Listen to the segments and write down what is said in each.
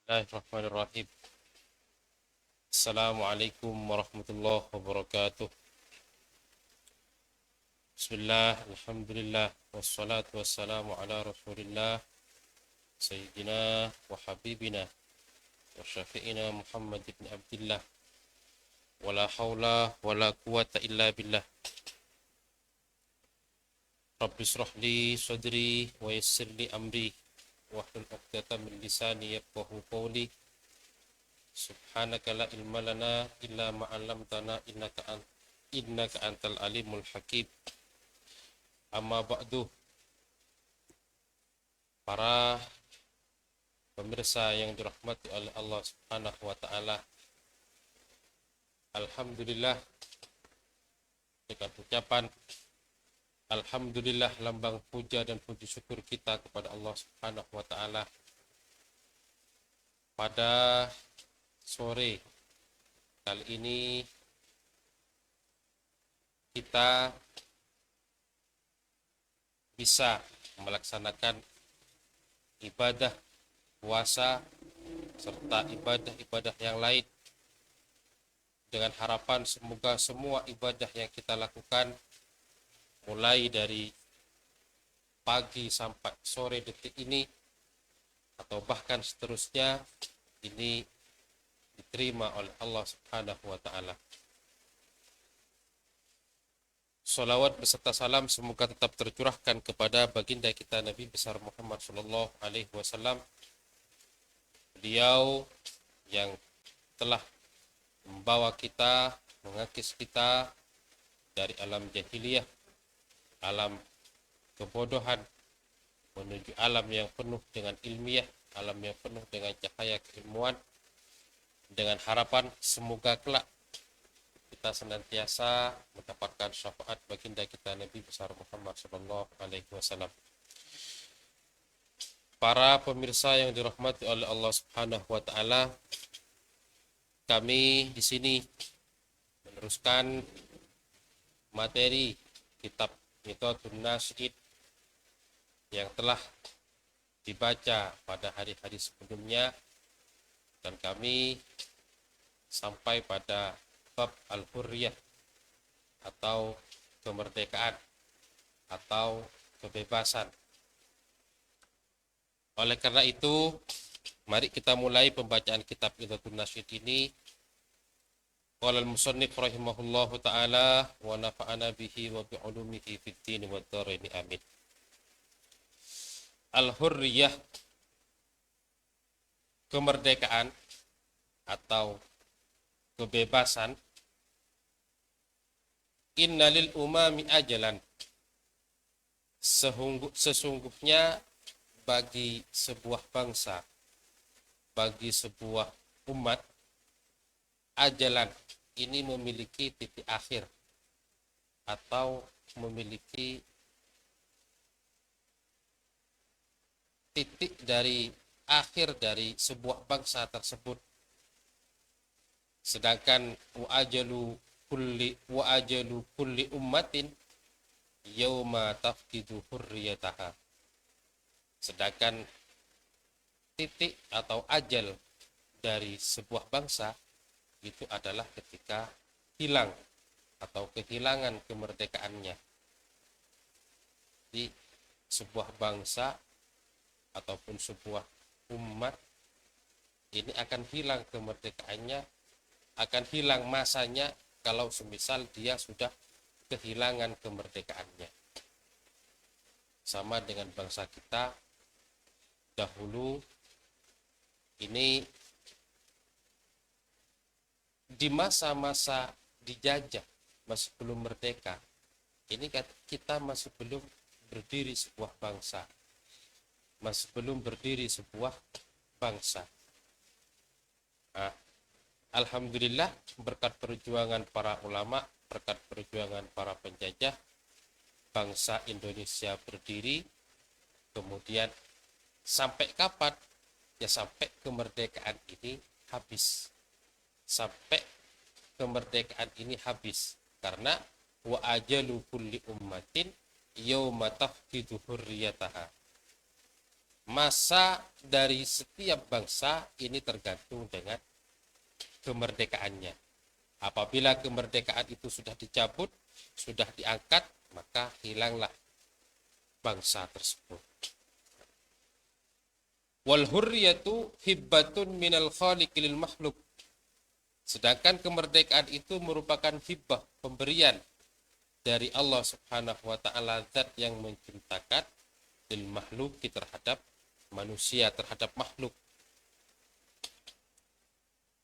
Bismillahirrahmanirrahim. Assalamualaikum warahmatullahi wabarakatuh. Bismillah, alhamdulillah, wassalatu wassalamu ala rasulillah, sayyidina wa habibina wa syafi'ina Muhammad ibn Abdillah, wala hawla wala quwata illa billah. Rabbi israh li sadri wa yassir li amri wahlul 'uqdatam min lisani yafqahu qawli. Subhanaka la ilma lana illa ma 'allamtana innaka antal alimul hakim. Amma ba'du, para pemirsa yang dirahmati oleh Allah Subhanahu wa taala. Alhamdulillah, dengan ucapan alhamdulillah, lambang puja dan puji syukur kita kepada Allah Subhanahu wa taala. Pada sore kali ini kita bisa melaksanakan ibadah puasa serta ibadah-ibadah yang lain dengan harapan semoga semua ibadah yang kita lakukan mulai dari pagi sampai sore detik ini atau bahkan seterusnya ini diterima oleh Allah Subhanahu wa taala. Salawat beserta salam semoga tetap tercurahkan kepada baginda kita Nabi besar Muhammad sallallahu alaihi wasallam. Beliau yang telah membawa kita, mengakis kita dari alam jahiliyah, alam kebodohan, menuju alam yang penuh dengan ilmiah, alam yang penuh dengan cahaya keilmuan, dengan harapan semoga kelak kita senantiasa mendapatkan syafaat baginda kita Nabi besar Muhammad sallallahu alaihi wasallam. Para pemirsa yang dirahmati oleh Allah Subhanahu wa taala, kami di sini meneruskan materi kitab Mithatun Nasyid yang telah dibaca pada hari-hari sebelumnya, dan kami sampai pada bab al-hurriyah atau kemerdekaan atau kebebasan. Oleh karena itu, mari kita mulai pembacaan kitab Mithatun Nasyid ini. Qala al-musannif rahimahullahu taala wa nafa'ana bihi wa bi 'ulumihi fid din wad dharain amin. Al-hurriyah, kemerdekaan atau kebebasan. Innalil umami ajalan, sesungguhnya bagi sebuah bangsa, bagi sebuah umat, ajalan ini memiliki titik akhir atau memiliki titik dari akhir dari sebuah bangsa tersebut. Sedangkan wa ajalu kulli ummatin yauma tafqidu hurriyataha. Sedangkan titik atau ajal dari sebuah bangsa itu adalah ketika hilang atau kehilangan kemerdekaannya. Di sebuah bangsa ataupun sebuah umat ini akan hilang kemerdekaannya, akan hilang masanya kalau semisal dia sudah kehilangan kemerdekaannya. Sama dengan bangsa kita dahulu ini di masa-masa dijajah, masih belum merdeka, ini kita masih belum berdiri sebuah bangsa, masih belum berdiri sebuah bangsa. Nah, alhamdulillah berkat perjuangan para ulama, berkat perjuangan para penjajah, bangsa Indonesia berdiri. Kemudian sampai kapan? Ya sampai kemerdekaan ini habis. Sampai kemerdekaan ini habis. Karena wa ajalu kulli ummatin yauma tafqidu hurriyataha. masa dari setiap bangsa ini tergantung dengan kemerdekaannya. Apabila kemerdekaan itu sudah dicabut, sudah diangkat, maka hilanglah bangsa tersebut. Wal hurriyatu hibbatun minal khaliq lil makhluk. Sedangkan kemerdekaan itu merupakan hibbah, pemberian dari Allah Subhanahu wa taala, zat yang menciptakan, lil makhluki, terhadap manusia, terhadap makhluk.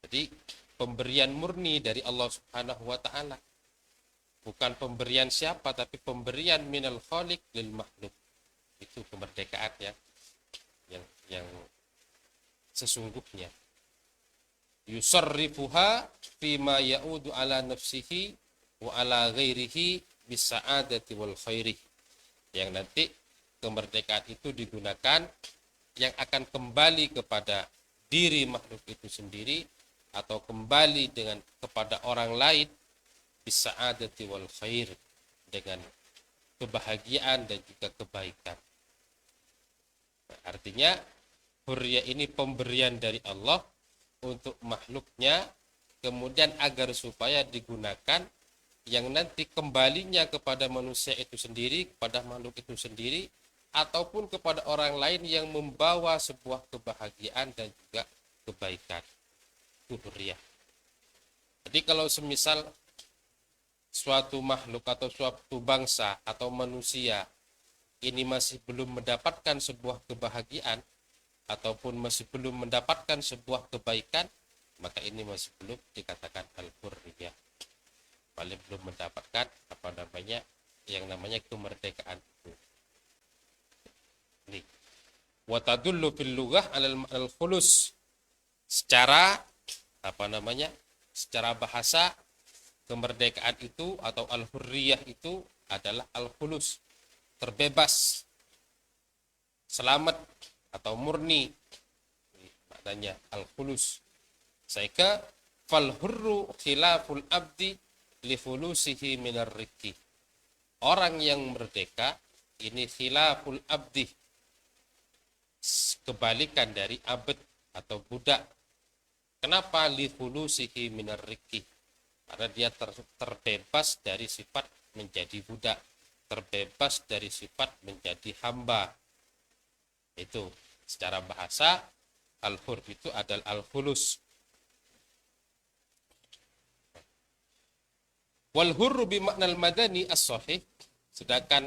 Jadi pemberian murni dari Allah Subhanahu wa taala. Bukan pemberian siapa, tapi pemberian minal khaliq lil makhluk. Itu kemerdekaan yang sesungguhnya. Yusarrifuha fima ya'udu ala nafsihi wa ala ghairihi bisa'adati wal khairi. Yang nanti kemerdekaan itu digunakan yang akan kembali kepada diri makhluk itu sendiri atau kembali kepada orang lain, bisa'adati wal khair, dengan kebahagiaan dan juga kebaikan. Artinya hurriyah ini pemberian dari Allah untuk makhluknya, kemudian agar supaya digunakan yang nanti kembalinya kepada manusia itu sendiri, kepada makhluk itu sendiri, ataupun kepada orang lain yang membawa sebuah kebahagiaan dan juga kebaikan. Itu hurriyah. Jadi kalau semisal suatu makhluk atau suatu bangsa atau manusia ini masih belum mendapatkan sebuah kebahagiaan ataupun masih belum mendapatkan sebuah kebaikan, maka ini masih belum dikatakan al-hurriyah. Paling belum mendapatkan yang namanya kemerdekaan itu. Nih. Wa tadullu fil lughah al khulus. Secara secara bahasa, kemerdekaan itu atau al-hurriyah itu adalah al-khulus, terbebas, selamat atau murni. Maknanya al-khulus. Sehingga fal hurru khilaful abdi li khulusihi minar rikki. Orang yang merdeka ini khilaful abdi, kebalikan dari abd atau budak. Kenapa li khulusihi minar rikki? Karena dia terbebas dari sifat menjadi budak, terbebas dari sifat menjadi hamba. Itu secara bahasa al-hur itu adalah al-khulus. Wal hurru bi maknal madani as-sahih. Sedangkan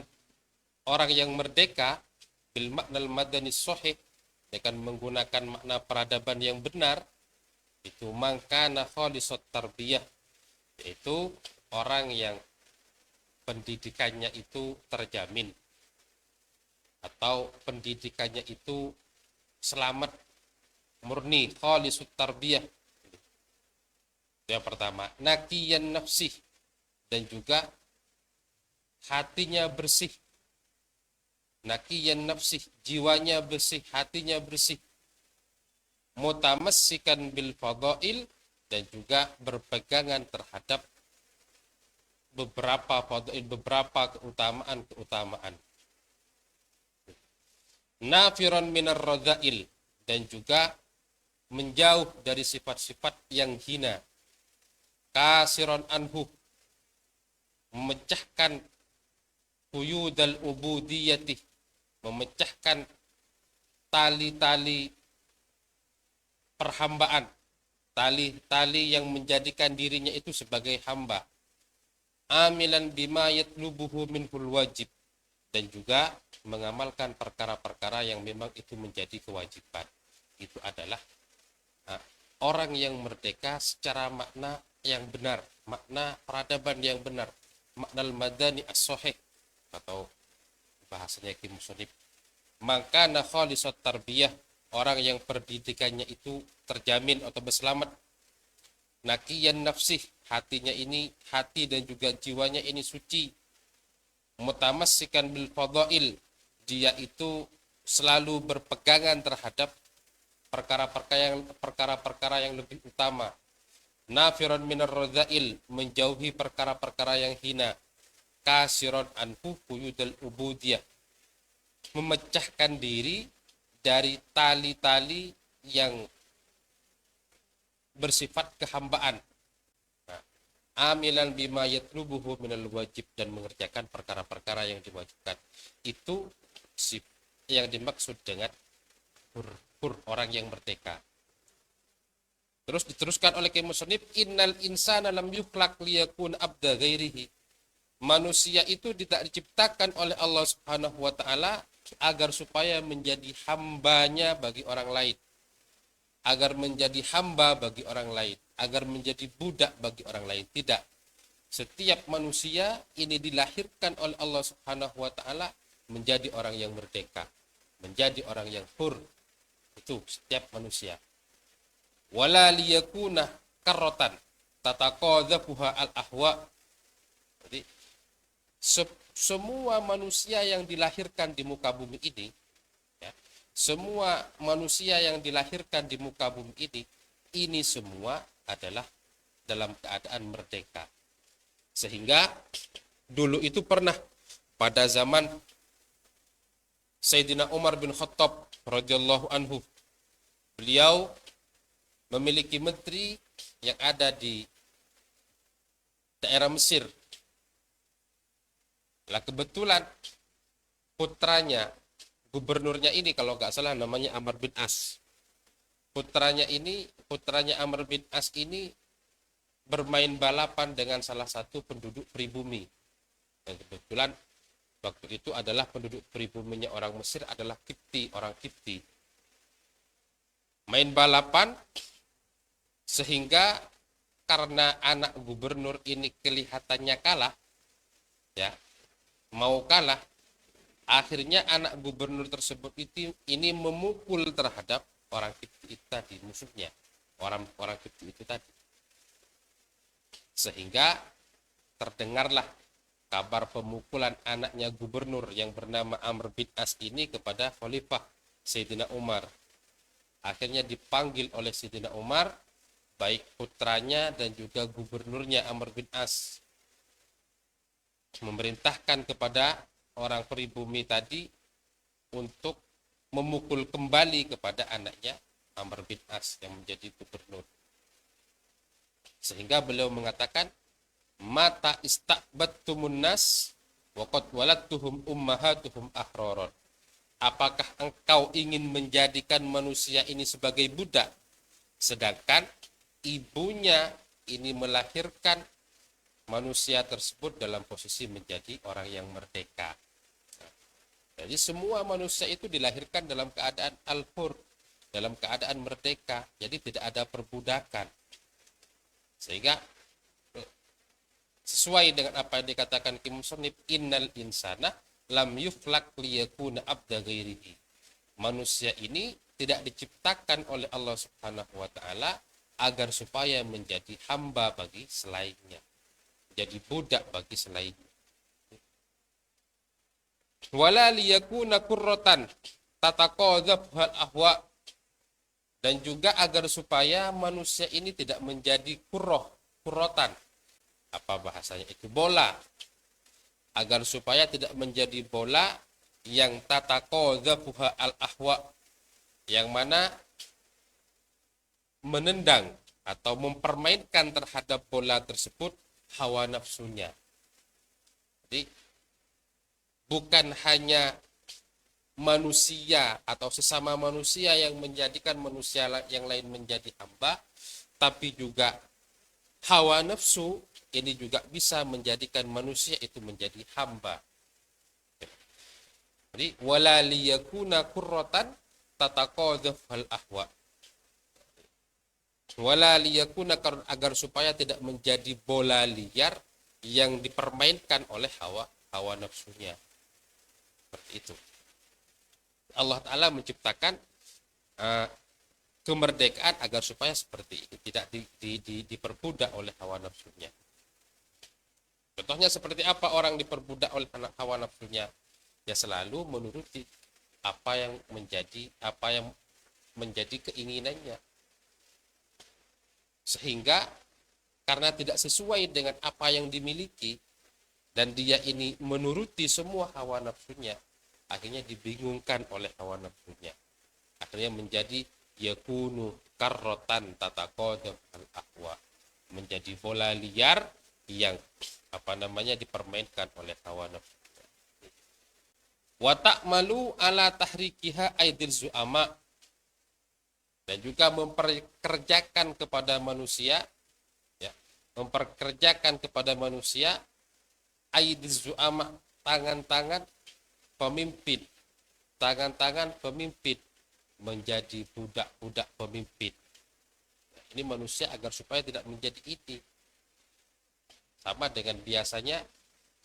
orang yang merdeka bil maknal madani as-sahih dengan menggunakan makna peradaban yang benar, itu mangkana khalisat tarbiyah, yaitu orang yang pendidikannya itu terjamin atau pendidikannya itu selamat, murni, khalisut tarbiyah. Yang pertama, naqiyan nafsih, dan juga hatinya bersih. Naqiyan nafsih, jiwanya bersih, hatinya bersih. Mutamassikan bil fadail, dan juga berpegangan terhadap beberapa keutamaan. Nafiran minar radzail, dan juga menjauh dari sifat-sifat yang hina. Kasiron anhu, memecahkan quyudal ubudiyati, memecahkan tali-tali perhambaan, tali-tali yang menjadikan dirinya itu sebagai hamba. Amilan bima yatlubuhu minhul wajib, dan juga mengamalkan perkara-perkara yang memang itu menjadi kewajiban. Itu adalah orang yang merdeka secara makna yang benar, makna peradaban yang benar, makna al-madani as-sahih, atau bahasanya Ki Musonib, maka khalisat tarbiyah, orang yang pendidikannya itu terjamin atau berselamat. Naqiyan nafsih, hatinya ini, hati dan juga jiwanya ini suci. Mutamassikan bil fadail, dia itu selalu berpegangan terhadap perkara-perkara yang lebih utama. Nafiran minar radzail, menjauhi perkara-perkara yang hina. Kasiron anhu quyudal ubudiyah, memecahkan diri dari tali-tali yang bersifat kehambaan. Nah, amilan bima yatlubuhu minal wajib, dan mengerjakan perkara-perkara yang diwajibkan. Itu yang dimaksud dengan hur, orang yang merdeka. Terus diteruskan oleh musannif, innal insana lam yukhlaq liyakun abda ghairihi. Manusia itu tidak diciptakan oleh Allah Subhanahu wa taala agar supaya menjadi hambanya bagi orang lain. Agar menjadi hamba bagi orang lain, agar menjadi budak bagi orang lain. Tidak. Setiap manusia ini dilahirkan oleh Allah Subhanahu wa taala menjadi orang yang merdeka, menjadi orang yang hur. Itu setiap manusia. Wala liyakuna karrotan tataqadzafuha al-ahwa. Jadi semua manusia yang dilahirkan di muka bumi ini, ya, semua manusia yang dilahirkan di muka bumi ini semua adalah dalam keadaan merdeka. Sehingga dulu itu pernah pada zaman Sayyidina Umar bin Khattab radhiyallahu anhu, beliau memiliki menteri yang ada di daerah Mesir. Lah kebetulan putranya, gubernurnya ini kalau nggak salah namanya Amr bin As. Putranya Amr bin As ini bermain balapan dengan salah satu penduduk pribumi. Dan kebetulan waktu itu adalah penduduk pribuminya orang Mesir adalah Kipti, orang Kipti. Main balapan, sehingga karena anak gubernur ini kelihatannya kalah, ya, mau kalah, akhirnya anak gubernur tersebut ini memukul terhadap orang Kipti itu tadi, musuhnya, orang Kipti itu tadi. Sehingga terdengarlah kabar pemukulan anaknya gubernur yang bernama Amr bin As ini kepada Khalifah Sayyidina Umar. Akhirnya dipanggil oleh Sayyidina Umar, baik putranya dan juga gubernurnya Amr bin As, memerintahkan kepada orang pribumi tadi untuk memukul kembali kepada anaknya Amr bin As yang menjadi gubernur. Sehingga beliau mengatakan, mata istaqbattumun nas wa qad waladtuhum ummahatuhum ahraron. Apakah engkau ingin menjadikan manusia ini sebagai budak, sedangkan ibunya ini melahirkan manusia tersebut dalam posisi menjadi orang yang merdeka. Jadi semua manusia itu dilahirkan dalam keadaan al-hur, dalam keadaan merdeka. Jadi tidak ada perbudakan. Sehingga sesuai dengan apa yang dikatakan Ki Musannif, innal insana lam yuflak liyakuna abda ghairihi. Manusia ini tidak diciptakan oleh Allah Subhanahu wa taala agar supaya menjadi hamba bagi selainnya, jadi budak bagi selainnya. Wala liyakuna qurratan tataqadzaful ahwa, dan juga agar supaya manusia ini tidak menjadi kurrotan. Apa bahasanya itu? Bola. Agar supaya tidak menjadi bola yang tataqadzafuha al-ahwa, yang mana menendang atau mempermainkan terhadap bola tersebut hawa nafsunya. Jadi bukan hanya manusia atau sesama manusia yang menjadikan manusia yang lain menjadi hamba, tapi juga hawa nafsu ini juga bisa menjadikan manusia itu menjadi hamba. Jadi wala liyakuna qurratan tataqadzaful ahwa. Wala liyakuna, agar supaya tidak menjadi bola liar yang dipermainkan oleh hawa nafsunya. Seperti itu. Allah Ta'ala menciptakan kemerdekaan agar supaya seperti itu, tidak diperbudak oleh hawa nafsunya. Contohnya seperti apa orang diperbudak oleh hawa nafsunya? Ya selalu menuruti apa yang menjadi keinginannya. Sehingga karena tidak sesuai dengan apa yang dimiliki dan dia ini menuruti semua hawa nafsunya, akhirnya dibingungkan oleh hawa nafsunya. akhirnya menjadi yakunu karrotan tataqadam al ahwa, menjadi bola liar yang dipermainkan oleh hawa nafsu. Wa ta'malu ala tahrikiha aidil zu'ama, dan juga memperkerjakan kepada manusia, ya, memperkerjakan kepada manusia aidil zu'ama, tangan-tangan pemimpin, tangan-tangan pemimpin, menjadi budak-budak pemimpin. Ini manusia agar supaya tidak menjadi ini. Sama dengan biasanya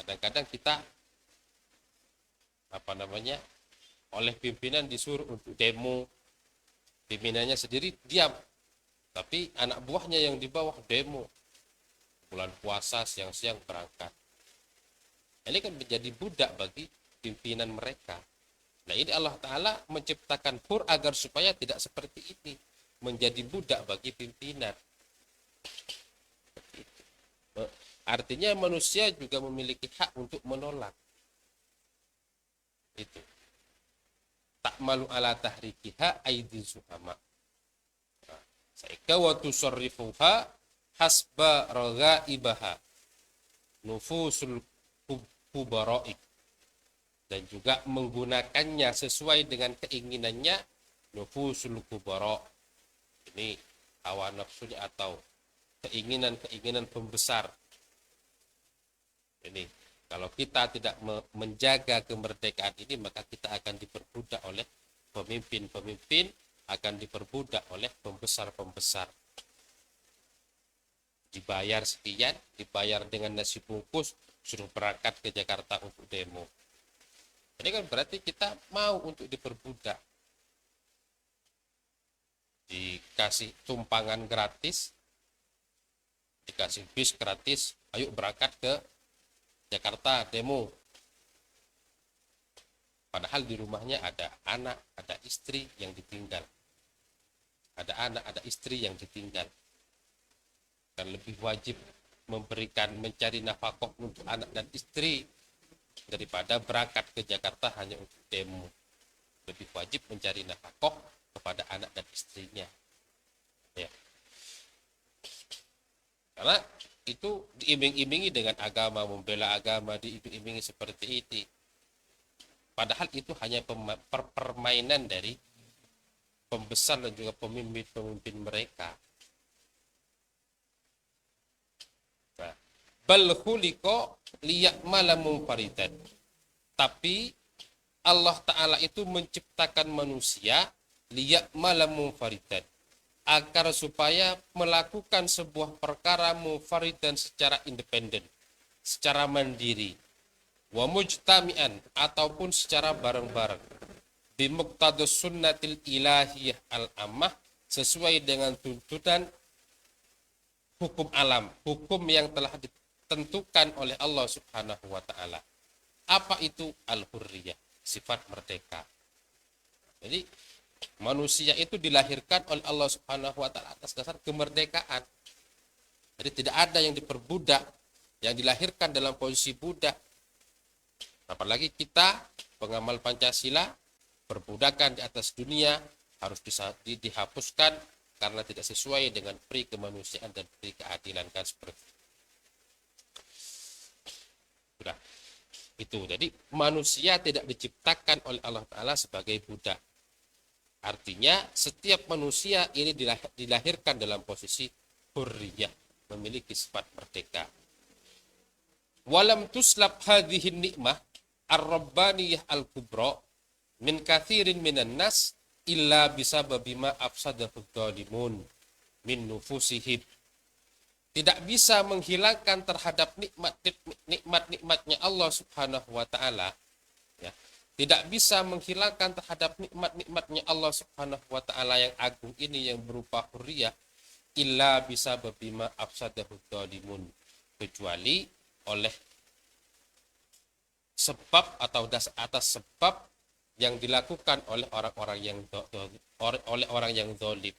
kadang-kadang kita oleh pimpinan disuruh untuk demo, pimpinannya sendiri diam, tapi anak buahnya yang di bawah demo. Bulan puasa siang-siang berangkat. Ini kan menjadi budak bagi pimpinan mereka. Nah, ini Allah Ta'ala menciptakan hur agar supaya tidak seperti ini, menjadi budak bagi pimpinan. Artinya manusia juga memiliki hak untuk menolak. Itu. Ta'malu ala tahrikiha aidil zuhama. Saika wa tusarrifuha hasba raghaibaha nufusul kubara'ik, dan juga menggunakannya sesuai dengan keinginannya nufusul kubara. Ini hawa nafsunya atau keinginan-keinginan pembesar. Ini kalau kita tidak menjaga kemerdekaan ini, maka kita akan diperbudak oleh pemimpin-pemimpin, akan diperbudak oleh pembesar-pembesar. Dibayar sekian, dibayar dengan nasi bungkus, suruh berangkat ke Jakarta untuk demo. Ini kan berarti kita mau untuk diperbudak. Dikasih tumpangan gratis, dikasih bis gratis, ayo berangkat ke Jakarta demo. Padahal di rumahnya ada anak, ada istri yang ditinggal. Ada anak, ada istri yang ditinggal. Dan lebih wajib mencari nafkah untuk anak dan istri daripada berangkat ke Jakarta hanya untuk demo. Lebih wajib mencari nafkah kepada anak dan istrinya. Ya. Karena itu diiming-imingi dengan agama, membela agama, diiming-imingi seperti itu. Padahal itu hanya permainan dari pembesar dan juga pemimpin-pemimpin mereka. Nah, bal khuliqa liya'mala munfaridan. Tapi Allah Ta'ala itu menciptakan manusia liya'mala munfaridan, agar supaya melakukan sebuah perkara munfaridan secara independen, secara mandiri, wa mujtami'an ataupun secara bareng-bareng, bimuqtadus sunnatil ilahiyah al-ammah, sesuai dengan tuntutan hukum alam, hukum yang telah ditentukan oleh Allah Subhanahu wa Ta'ala. Apa itu al-hurriyah? Sifat merdeka. Jadi manusia itu dilahirkan oleh Allah Subhanahu wa Ta'ala atas dasar kemerdekaan. Jadi tidak ada yang diperbudak, yang dilahirkan dalam posisi budak. Apalagi kita pengamal Pancasila, perbudakan di atas dunia harus dihapuskan karena tidak sesuai dengan pri kemanusiaan dan pri keadilan, kan seperti itu. Sudah. Itu. Jadi manusia tidak diciptakan oleh Allah Ta'ala sebagai budak. Artinya setiap manusia ini dilahirkan dalam posisi hurriyah, memiliki sifat merdeka. Walam tuslab hadhihi nikmah ar-rabbaniyah al-kubra min kathirin minan nas illa bisababi ma afsadahu dhalimun min nufusihim. Tidak bisa menghilangkan terhadap nikmat-nikmatnya Allah Subhanahu wa Ta'ala, ya. Tidak bisa menghilangkan terhadap nikmat-nikmatnya Allah Subhanahu wa Ta'ala yang agung ini, yang berupa hurriyah, illa bisa bima afsadahu dhalimun, kecuali oleh sebab atau atas sebab yang dilakukan oleh orang-orang yang zalim,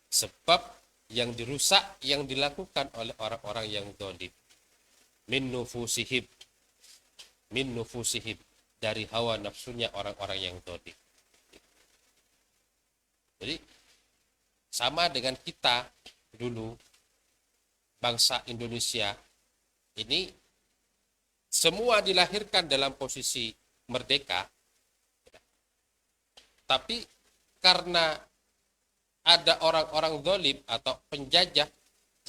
sebab yang dirusak yang dilakukan oleh orang-orang yang zalim. Min nufusihim, dari hawa nafsunya orang-orang yang zalim. Jadi sama dengan kita dulu, bangsa Indonesia ini semua dilahirkan dalam posisi merdeka, tapi karena ada orang-orang zalim atau penjajah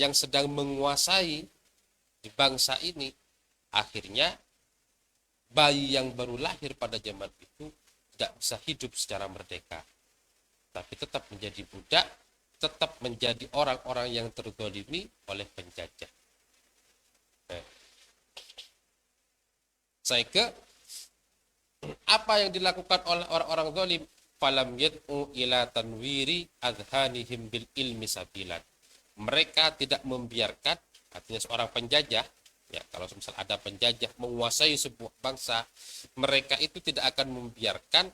yang sedang menguasai di bangsa ini, akhirnya bayi yang baru lahir pada zaman itu tidak bisa hidup secara merdeka, tapi tetap menjadi budak, tetap menjadi orang-orang yang terzalimi oleh penjajah. Saya ke apa yang dilakukan oleh orang-orang zalim, falam yad'u ila tanwiri adhanihim bil ilmi sabilan. Mereka tidak membiarkan, artinya seorang penjajah, ya kalau misal ada penjajah menguasai sebuah bangsa, mereka itu tidak akan membiarkan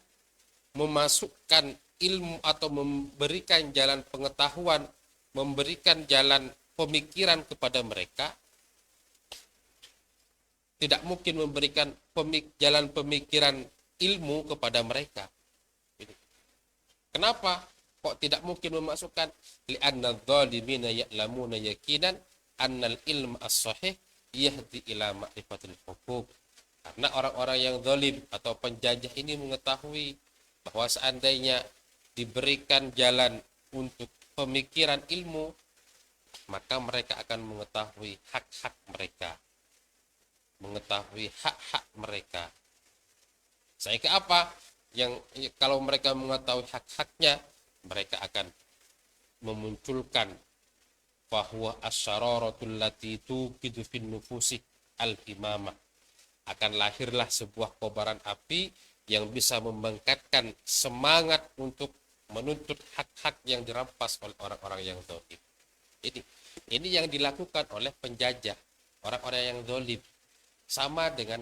memasukkan ilmu atau memberikan jalan pengetahuan, memberikan jalan pemikiran kepada mereka. Tidak mungkin memberikan jalan pemikiran ilmu kepada mereka. Kenapa? Kok tidak mungkin memasukkan? Li'anna adh-dhalimina ya'lamuna yaqinan annal ilm as-sahih yahdi ila ma'rifatil huquq. Karena orang-orang yang zalim atau penjajah ini mengetahui bahwa seandainya diberikan jalan untuk pemikiran ilmu, maka mereka akan mengetahui hak-hak mereka, mengetahui hak-hak mereka. Saya ke apa? Yang kalau mereka mengetahui hak-haknya, mereka akan memunculkan bahwa asyararatul lati tuqidu fin nufusi al-imamah. Akan lahirlah sebuah kobaran api yang bisa membangkitkan semangat untuk menuntut hak-hak yang dirampas oleh orang-orang yang zalim. Ini yang dilakukan oleh penjajah, orang-orang yang zalim. Sama dengan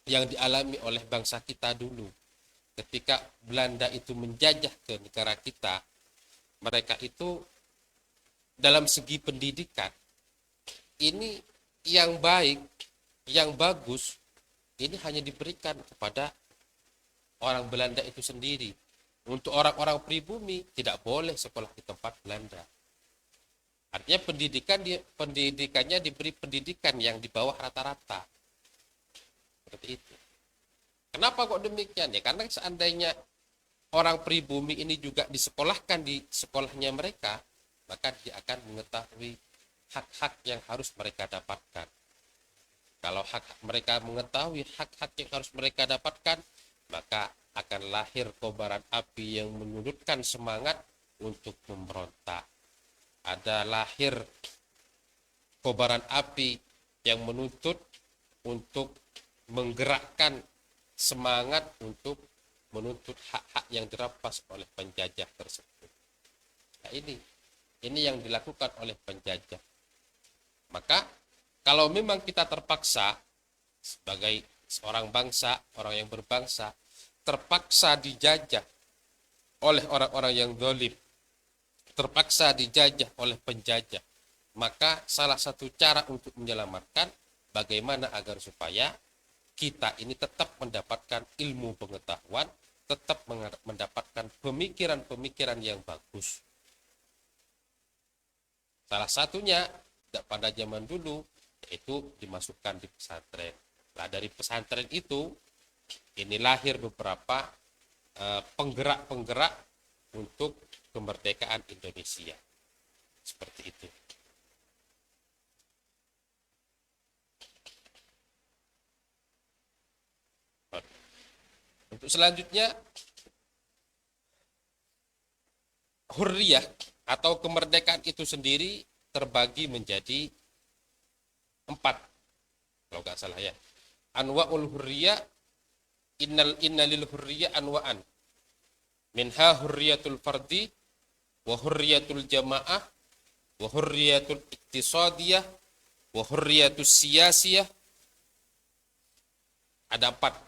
yang dialami oleh bangsa kita dulu. Ketika Belanda itu menjajah ke negara kita, mereka itu dalam segi pendidikan, ini yang baik, yang bagus, ini hanya diberikan kepada orang Belanda itu sendiri. Untuk orang-orang pribumi tidak boleh sekolah di tempat Belanda. Artinya pendidikannya diberi pendidikan yang di bawah rata-rata. Seperti itu. Kenapa kok demikian? Ya karena seandainya orang pribumi ini juga disekolahkan di sekolahnya mereka, maka dia akan mengetahui hak-hak yang harus mereka dapatkan. Kalau mereka mengetahui hak-hak yang harus mereka dapatkan, maka akan lahir kobaran api yang menyurutkan semangat untuk memberontak. Ada lahir kobaran api yang menuntut untuk menggerakkan semangat untuk menuntut hak-hak yang dirampas oleh penjajah tersebut. Nah, ini yang dilakukan oleh penjajah. Maka kalau memang kita terpaksa sebagai seorang bangsa, orang yang berbangsa, terpaksa dijajah oleh orang-orang yang zalim, terpaksa dijajah oleh penjajah, maka salah satu cara untuk menyelamatkan bagaimana agar supaya kita ini tetap mendapatkan ilmu pengetahuan, tetap mendapatkan pemikiran-pemikiran yang bagus. Salah satunya pada zaman dulu yaitu dimasukkan di pesantren. Nah, dari pesantren itu ini lahir beberapa penggerak-penggerak untuk kemerdekaan Indonesia. Seperti itu. Untuk selanjutnya, hurriyah atau kemerdekaan itu sendiri terbagi menjadi 4, kalau nggak salah ya. Anwa'ul hurriyah, innalil hurriyah anwa'an. Minha hurriyatul fardi, wa hurriyatul jamaah, wa hurriyatul iktisadiyah, wa hurriyatul siyasiyah. Ada 4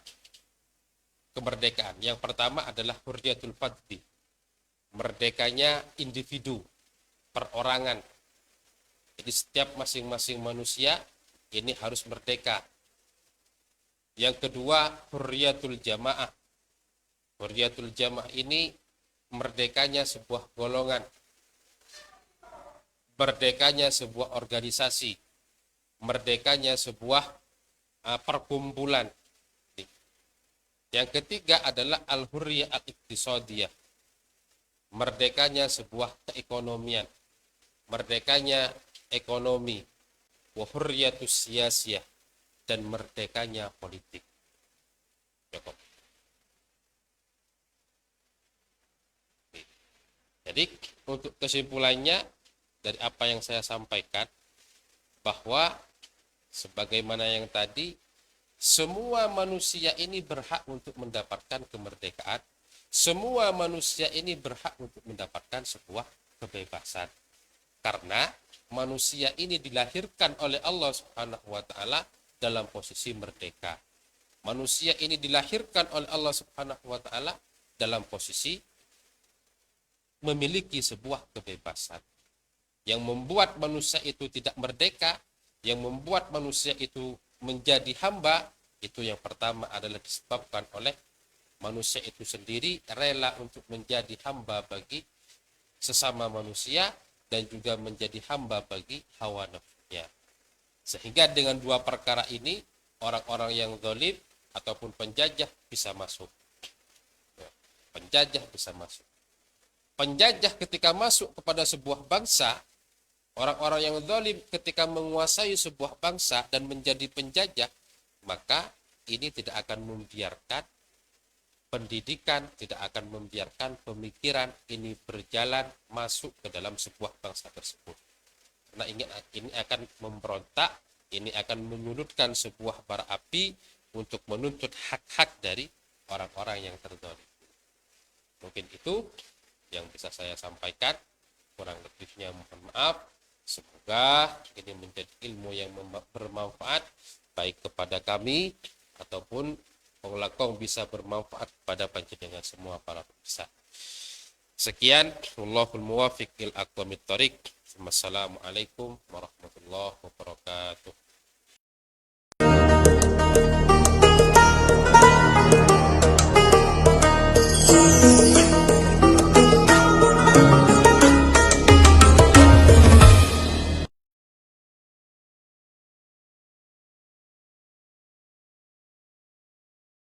kemerdekaan. Yang pertama adalah hurriyatul fardi. Merdekanya individu, perorangan. Jadi setiap masing-masing manusia ini harus merdeka. Yang kedua, hurriyatul jamaah. Hurriyatul jamaah ini merdekanya sebuah golongan, merdekanya sebuah organisasi, merdekanya sebuah perkumpulan. Yang ketiga adalah al-hurriyah al-iqtisadiyah, merdekanya sebuah keekonomian, merdekanya ekonomi, wa hurriyatus siyasiyah, dan merdekanya politik. Cukup. Jadi untuk kesimpulannya dari apa yang saya sampaikan, bahwa sebagaimana yang tadi, semua manusia ini berhak untuk mendapatkan kemerdekaan, semua manusia ini berhak untuk mendapatkan sebuah kebebasan. Karena manusia ini dilahirkan oleh Allah Subhanahu wa taala dalam posisi merdeka. Manusia ini dilahirkan oleh Allah Subhanahu wa taala dalam posisi memiliki sebuah kebebasan. Yang membuat manusia itu tidak merdeka, yang membuat manusia itu menjadi hamba, itu yang pertama adalah disebabkan oleh manusia itu sendiri rela untuk menjadi hamba bagi sesama manusia dan juga menjadi hamba bagi hawa nafsunya. Sehingga dengan dua perkara ini, orang-orang yang zalim ataupun penjajah bisa masuk. Penjajah bisa masuk. Penjajah ketika masuk kepada sebuah bangsa, orang-orang yang zalim ketika menguasai sebuah bangsa dan menjadi penjajah, maka ini tidak akan membiarkan pendidikan, tidak akan membiarkan pemikiran ini berjalan masuk ke dalam sebuah bangsa tersebut. Karena ini akan memberontak, ini akan menyulutkan sebuah bara api untuk menuntut hak-hak dari orang-orang yang terzalim. Mungkin itu yang bisa saya sampaikan, kurang lebihnya mohon maaf. Semoga ini menjadi ilmu yang bermanfaat baik kepada kami ataupun penglakong bisa bermanfaat kepada panjenengan semua para pemirsa. Sekian, wallahul muwaffiq ila aqwamit thoriq. Wassalamualaikum warahmatullahi wabarakatuh.